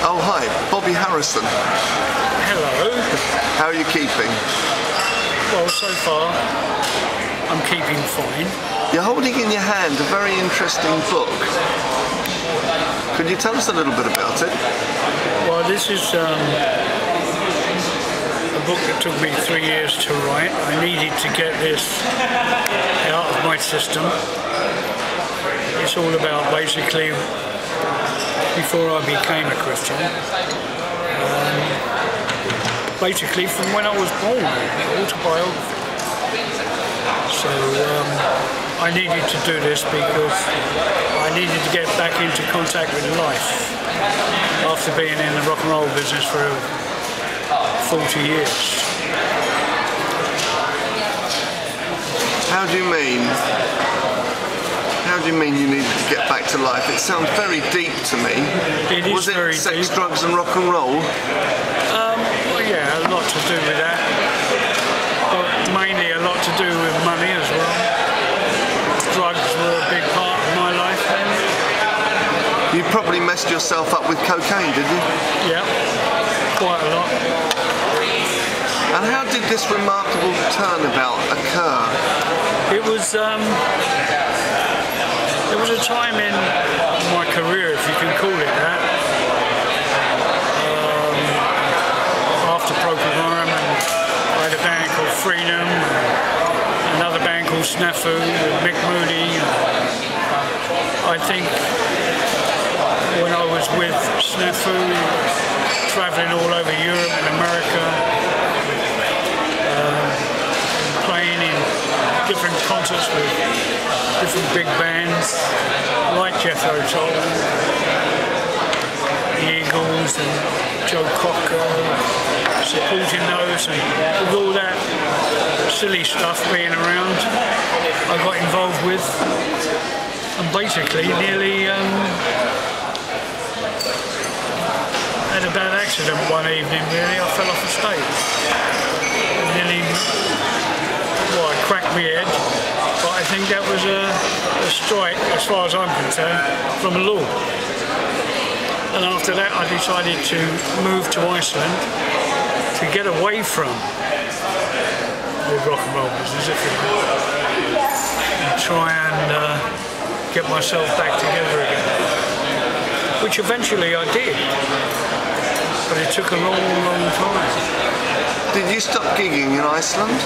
Oh, hi, Bobby Harrison. Hello. How are you keeping? Well, so far, I'm keeping fine. You're holding in your hand a very interesting book. Could you tell us a little bit about it? Well, this is a book that took me 3 years to write. I needed to get this out of my system. It's all about basically before I became a Christian. Basically from when I was born, autobiography. So I needed to do this because I needed to get back into contact with life after being in the rock and roll business for 40 years. How do you mean? How do you mean you needed to get back to life? It sounds very deep to me. It is very deep. Was it sex, drugs and rock and roll? Well, yeah, a lot to do with that. But mainly a lot to do with money as well. Drugs were a big part of my life then. You probably messed yourself up with cocaine, did you? Yeah, quite a lot. And how did this remarkable turnabout occur? It was there was a time in my career, if you can call it that, after Procul Harum, and I had a band called Freedom, and another band called Snafu with Mick Moody. I think when I was with Snafu, travelling all over Europe and America, playing in different concerts with different big bands like Jethro Tull, the Eagles and Joe Cocker, supporting those, and with all that silly stuff being around, I got involved with, and basically nearly had a bad accident one evening. Really, I fell off the stage. Nearly, well, I cracked my head. But I think that was a strike, as far as I'm concerned, from the law. And after that I decided to move to Iceland to get away from the rock and roll business, if you will, and try and get myself back together again. Which eventually I did. But it took a long, long time. Did you stop gigging in Iceland?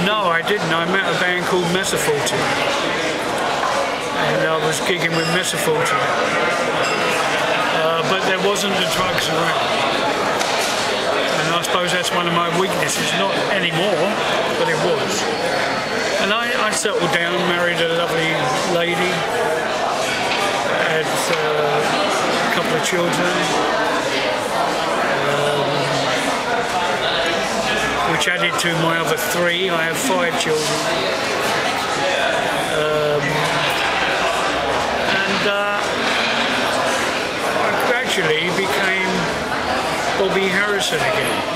No, I didn't. I met a band called Messaforti, and I was gigging with Messaforti. But there wasn't the drugs around, and I suppose that's one of my weaknesses. Not anymore, but it was. And I settled down, married a lovely lady, had a couple of children. Which added to my other 3, I have 5 children. And I gradually became Bobby Harrison again.